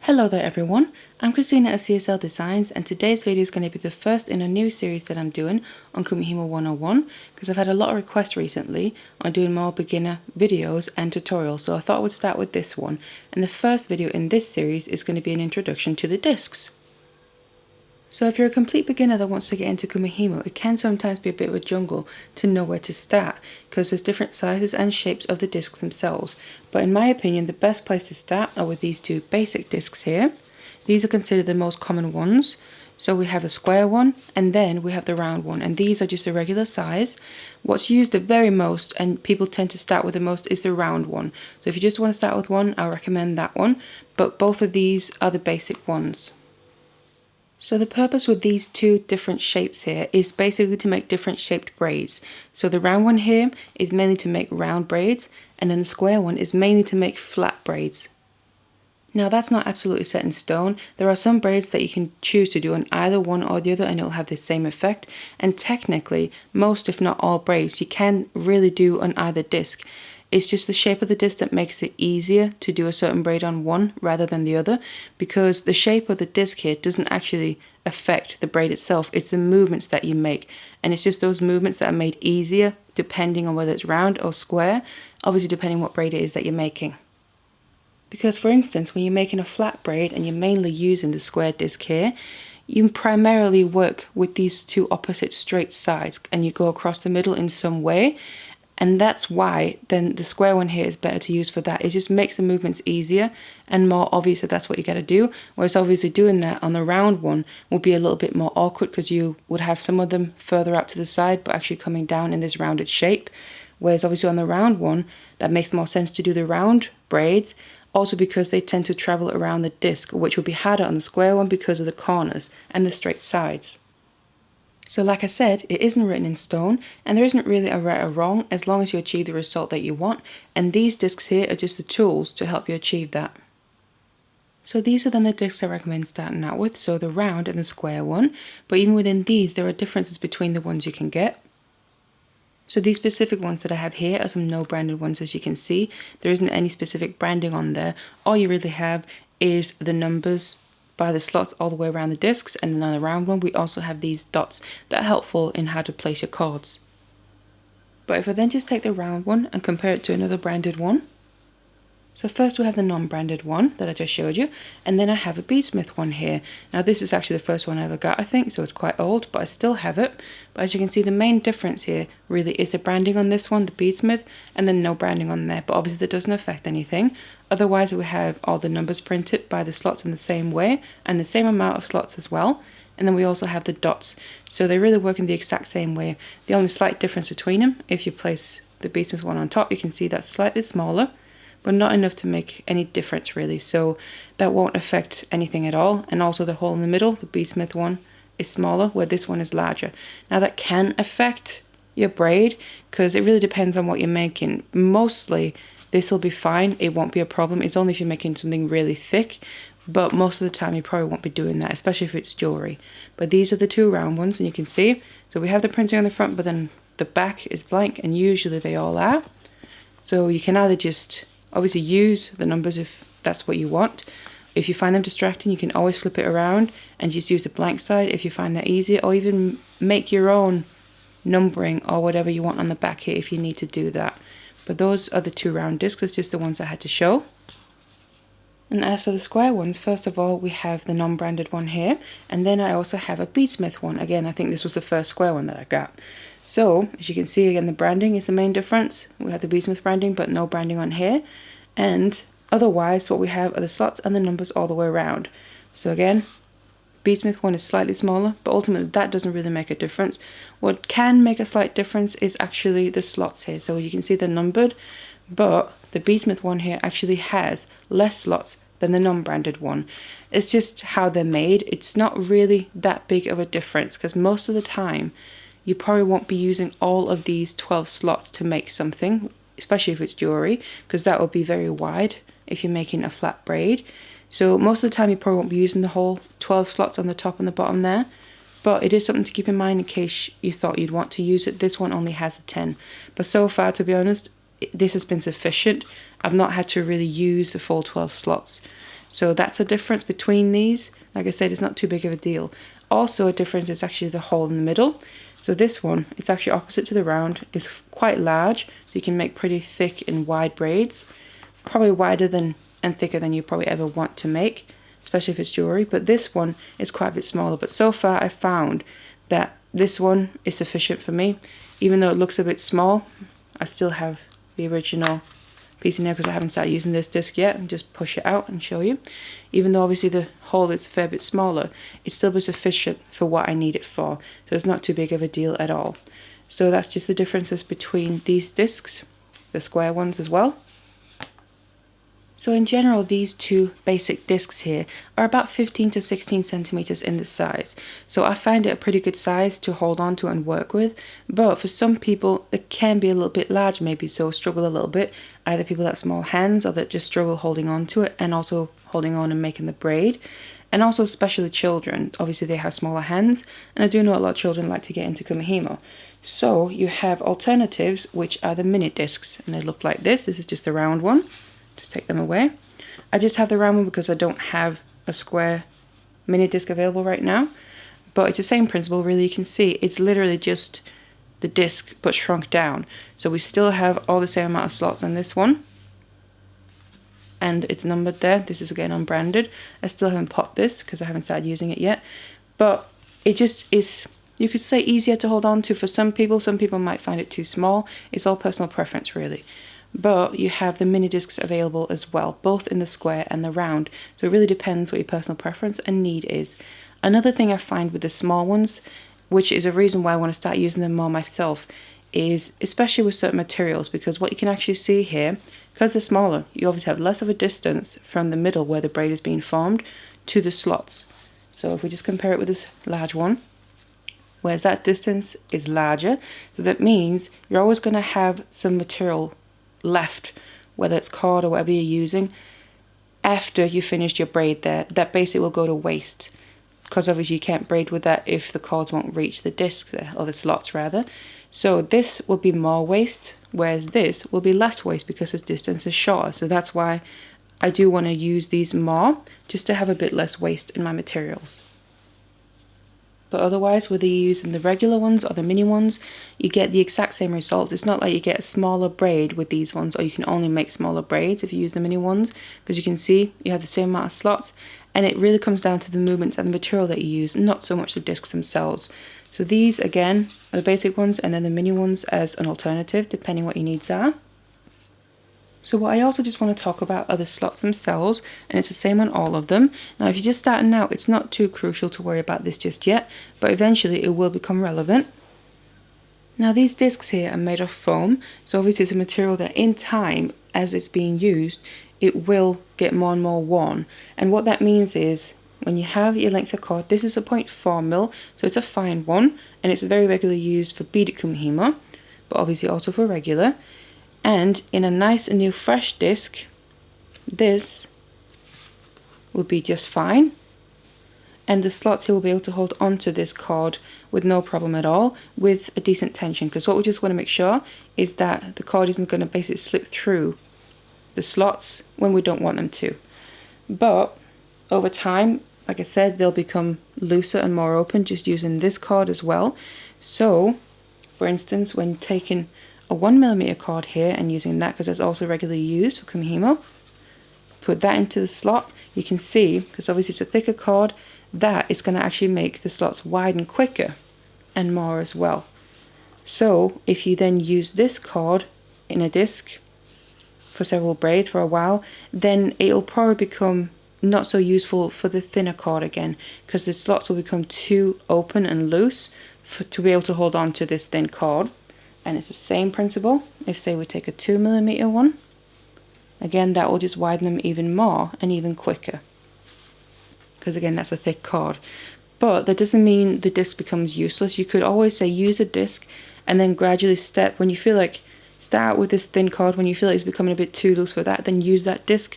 Hello there everyone, I'm Christina at CSLdesigns and today's video is going to be the first in a new series that I'm doing on Kumihimo 101 because I've had a lot of requests recently on doing more beginner videos and tutorials, so I thought I would start with this one. And the first video in this series is going to be an introduction to the discs. So if you're a complete beginner that wants to get into Kumihimo, it can sometimes be a bit of a jungle to know where to start because there's different sizes and shapes of the discs themselves. But in my opinion, the best place to start are with these two basic discs here. These are considered the most common ones. So we have a square one and then we have the round one, and these are just a regular size. What's used the very most and people tend to start with the most is the round one. So if you just want to start with one, I recommend that one, but both of these are the basic ones. So the purpose with these two different shapes here is basically to make different shaped braids. So the round one here is mainly to make round braids, and then the square one is mainly to make flat braids. Now that's not absolutely set in stone. There are some braids that you can choose to do on either one or the other and it'll have the same effect. And technically, most if not all braids you can really do on either disc. It's just the shape of the disc that makes it easier to do a certain braid on one rather than the other, because the shape of the disc here doesn't actually affect the braid itself, it's the movements that you make, and it's just those movements that are made easier depending on whether it's round or square, obviously depending what braid it is that you're making. Because for instance, when you're making a flat braid and you're mainly using the square disc here, you primarily work with these two opposite straight sides and you go across the middle in some way. And that's why then the square one here is better to use for that. It just makes the movements easier and more obvious that that's what you got to do. Whereas obviously doing that on the round one will be a little bit more awkward because you would have some of them further out to the side but actually coming down in this rounded shape. Whereas obviously on the round one, that makes more sense to do the round braids, also because they tend to travel around the disc, which would be harder on the square one because of the corners and the straight sides. So like I said, it isn't written in stone and there isn't really a right or wrong as long as you achieve the result that you want, and these discs here are just the tools to help you achieve that. So these are then the discs I recommend starting out with, so the round and the square one, but even within these there are differences between the ones you can get. So these specific ones that I have here are some no branded ones, as you can see. There isn't any specific branding on there, all you really have is the numbers by the slots all the way around the discs, and then on the round one we also have these dots that are helpful in how to place your cords. But if I then just take the round one and compare it to another branded one, so first we have the non-branded one that I just showed you, and then I have a beadsmith one here. Now this is actually the first one I ever got, I think, so it's quite old, but I still have it. But as you can see, the main difference here really is the branding on this one, the beadsmith, and then no branding on there, but obviously that doesn't affect anything. Otherwise we have all the numbers printed by the slots in the same way, and the same amount of slots as well. And then we also have the dots, so they really work in the exact same way. The only slight difference between them, if you place the beadsmith one on top, you can see that's slightly smaller, but not enough to make any difference really, so that won't affect anything at all. And also the hole in the middle, the beadsmith one, is smaller where this one is larger. Now that can affect your braid because it really depends on what you're making. Mostly this will be fine, it won't be a problem. It's only if you're making something really thick, but most of the time you probably won't be doing that, especially if it's jewelry. But these are the two round ones, and you can see, so we have the printing on the front, but then the back is blank, and usually they all are. So you can either just obviously use the numbers if that's what you want. If you find them distracting, you can always flip it around and just use the blank side if you find that easier, or even make your own numbering or whatever you want on the back here if you need to do that. But those are the two round discs, it's just the ones I had to show. And as for the square ones, first of all we have the non-branded one here, and then I also have a beadsmith one. Again, I think this was the first square one that I got. So as you can see, again, the branding is the main difference. We have the beadsmith branding but no branding on here, and otherwise what we have are the slots and the numbers all the way around. So again, beadsmith one is slightly smaller, but ultimately that doesn't really make a difference. What can make a slight difference is actually the slots here. So you can see they're numbered, but the beadsmith one here actually has less slots than the non-branded one. It's just how they're made. It's not really that big of a difference because most of the time you probably won't be using all of these 12 slots to make something, especially if it's jewelry, because that would be very wide if you're making a flat braid. So most of the time you probably won't be using the whole 12 slots on the top and the bottom there, but it is something to keep in mind in case you thought you'd want to use it. This one only has a 10, but so far, to be honest, this has been sufficient. I've not had to really use the full 12 slots. So that's a difference between these. Like I said, it's not too big of a deal. Also a difference is actually the hole in the middle. So this one, it's actually opposite to the round. It's quite large, so you can make pretty thick and wide braids. Probably wider than and thicker than you probably ever want to make, especially if it's jewelry. But this one is quite a bit smaller. But so far I've found that this one is sufficient for me. Even though it looks a bit small, I still have the original piece in there because I haven't started using this disc yet, and just push it out and show you. Even though obviously the hole is a fair bit smaller, it's still sufficient for what I need it for. So it's not too big of a deal at all. So that's just the differences between these discs, the square ones as well. So in general, these two basic discs here are about 15 to 16 centimeters in the size. So I find it a pretty good size to hold on to and work with. But for some people, it can be a little bit large maybe, so struggle a little bit. Either people that have small hands or that just struggle holding on to it and also holding on and making the braid. And also especially children. Obviously they have smaller hands, and I do know a lot of children like to get into Kumihimo. So you have alternatives, which are the mini discs, and they look like this. This is just a round one. Just take them away. I just have the round one because I don't have a square mini disc available right now. But it's the same principle, really. You can see it's literally just the disc but shrunk down. So we still have all the same amount of slots on this one. And it's numbered there. This is again unbranded. I still haven't popped this because I haven't started using it yet. But it just is, you could say, easier to hold on to for some people. Some people might find it too small. It's all personal preference, really. But you have the mini discs available as well, both in the square and the round. So it really depends what your personal preference and need is. Another thing I find with the small ones, which is a reason why I want to start using them more myself, is especially with certain materials, because what you can actually see here, because they're smaller, you obviously have less of a distance from the middle where the braid is being formed to the slots. So if we just compare it with this large one, whereas that distance is larger, so that means you're always going to have some material left, whether it's cord or whatever you're using, after you finished your braid there, that basically will go to waste, because obviously you can't braid with that if the cords won't reach the disc there, or the slots rather. So this will be more waste, whereas this will be less waste because its distance is shorter. So that's why I do want to use these more, just to have a bit less waste in my materials. But otherwise, whether you're using the regular ones or the mini ones, you get the exact same results. It's not like you get a smaller braid with these ones, or you can only make smaller braids if you use the mini ones, because you can see you have the same amount of slots, and it really comes down to the movements and the material that you use, not so much the discs themselves. So these, again, are the basic ones, and then the mini ones as an alternative, depending what your needs are. So what I also just want to talk about are the slots themselves, and it's the same on all of them. Now if you're just starting out, it's not too crucial to worry about this just yet, but eventually it will become relevant. Now these discs here are made of foam, so obviously it's a material that in time, as it's being used, it will get more and more worn. And what that means is, when you have your length of cord, this is a 0.4 mil, so it's a fine one, and it's very regularly used for beaded Kumihimo, but obviously also for regular. And in a nice and new fresh disc, this will be just fine. And the slots here will be able to hold onto this cord with no problem at all, with a decent tension. Because what we just want to make sure is that the cord isn't going to basically slip through the slots when we don't want them to. But over time, like I said, they'll become looser and more open just using this cord as well. So, for instance, when taking a 1mm cord here and using that, because that's also regularly used for Kumihimo, put that into the slot, you can see, because obviously it's a thicker cord, that is going to actually make the slots widen quicker and more as well. So if you then use this cord in a disc for several braids for a while, then it'll probably become not so useful for the thinner cord again, because the slots will become too open and loose to be able to hold on to this thin cord. And it's the same principle. If say we take a 2mm one, again that will just widen them even more and even quicker, because again that's a thick cord. But that doesn't mean the disc becomes useless. You could always say use a disc and then gradually step, when you feel like, start out with this thin cord, when you feel like it's becoming a bit too loose for that, then use that disc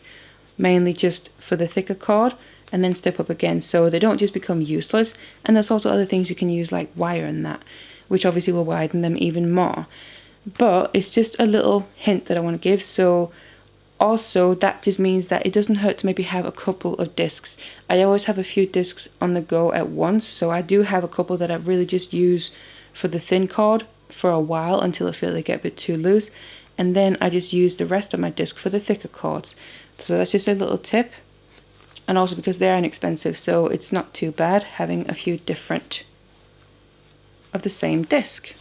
mainly just for the thicker cord, and then step up again, so they don't just become useless. And there's also other things you can use like wire and that, which obviously will widen them even more. But it's just a little hint that I want to give. So Also, that just means that it doesn't hurt to maybe have a couple of discs. I always have a few discs on the go at once, so I do have a couple that I really just use for the thin cord for a while until I feel they get a bit too loose, and then I just use the rest of my disc for the thicker cords. So that's just a little tip, and also because they're inexpensive, so it's not too bad having a few different of the same disc.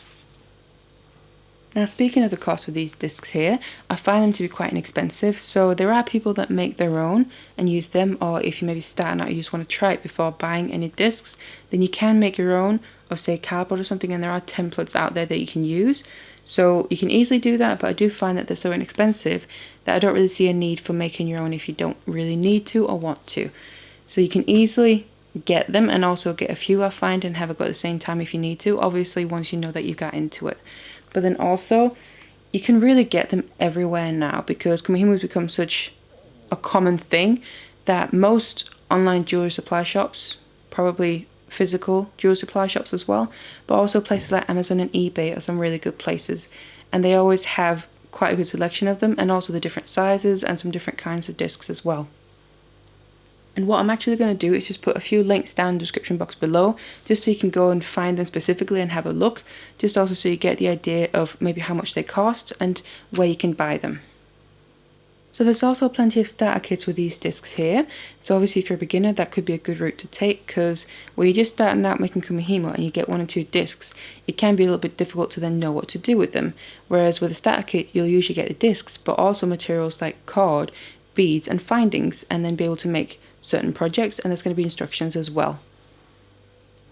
Now, speaking of the cost of these discs here, I find them to be quite inexpensive, so there are people that make their own and use them, or if you maybe starting out, you just want to try it before buying any discs, then you can make your own of say cardboard or something, and there are templates out there that you can use. So you can easily do that, but I do find that they're so inexpensive that I don't really see a need for making your own if you don't really need to or want to. So you can easily get them and also get a few, I find, and have it go at the same time if you need to, obviously once you know that you've got into it. But then also, you can really get them everywhere now because Kumihimo has become such a common thing that most online jewelry supply shops, probably physical jewelry supply shops as well, but also places like Amazon and eBay are some really good places. And they always have quite a good selection of them, and also the different sizes and some different kinds of discs as well. And what I'm actually going to do is just put a few links down in the description box below, just so you can go and find them specifically and have a look, just also so you get the idea of maybe how much they cost and where you can buy them. So there's also plenty of starter kits with these discs here, so obviously if you're a beginner that could be a good route to take, because when you're just starting out making Kumihimo and you get 1 or 2 discs, it can be a little bit difficult to then know what to do with them, whereas with a starter kit you'll usually get the discs but also materials like cord, beads and findings, and then be able to make certain projects, and there's going to be instructions as well.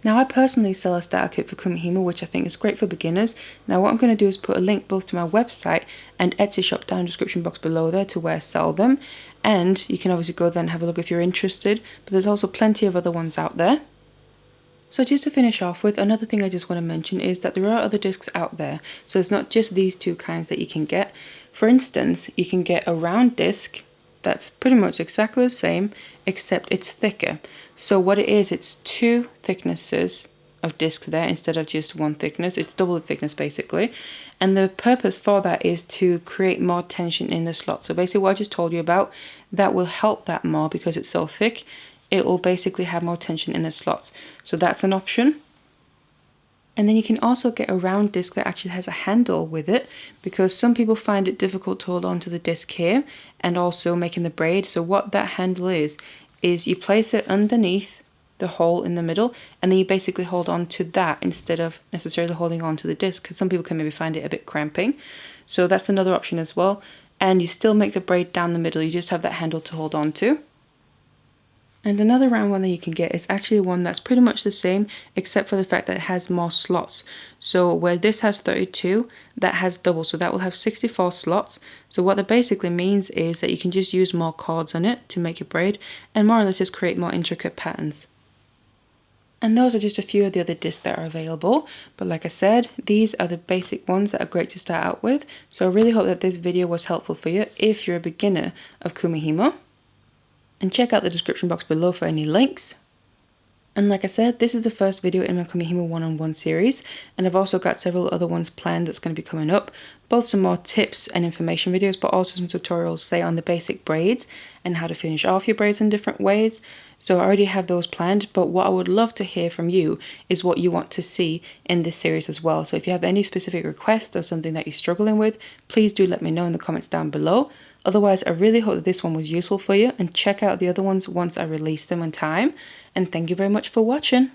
Now I personally sell a starter kit for Kumihimo, which I think is great for beginners. Now what I'm going to do is put a link both to my website and Etsy shop down in the description box below there to where I sell them, and you can obviously go there and have a look if you're interested, but there's also plenty of other ones out there. So just to finish off with, another thing I just want to mention is that there are other discs out there, so it's not just these 2 kinds that you can get. For instance, you can get a round disc that's pretty much exactly the same, except it's thicker. So what it is, it's 2 thicknesses of discs there instead of just 1 thickness. It's double the thickness basically. And the purpose for that is to create more tension in the slot. So basically what I just told you about, that will help that more because it's so thick. It will basically have more tension in the slots. So that's an option. And then you can also get a round disc that actually has a handle with it, because some people find it difficult to hold on to the disc here and also making the braid. So what that handle is you place it underneath the hole in the middle, and then you basically hold on to that instead of necessarily holding on to the disc, because some people can maybe find it a bit cramping. So that's another option as well. And you still make the braid down the middle, you just have that handle to hold on to. And another round one that you can get is actually one that's pretty much the same, except for the fact that it has more slots. So where this has 32, that has double, so that will have 64 slots. So what that basically means is that you can just use more cords on it to make a braid, and more or less just create more intricate patterns. And those are just a few of the other discs that are available, but like I said, these are the basic ones that are great to start out with. So I really hope that this video was helpful for you if you're a beginner of Kumihimo. And check out the description box below for any links. And like I said, this is the first video in my Kumihimo one-on-one series, and I've also got several other ones planned that's going to be coming up, both some more tips and information videos, but also some tutorials, say on the basic braids and how to finish off your braids in different ways. So I already have those planned, but what I would love to hear from you is what you want to see in this series as well. So if you have any specific requests or something that you're struggling with, please do let me know in the comments down below. Otherwise, I really hope that this one was useful for you, and check out the other ones once I release them in time. And thank you very much for watching.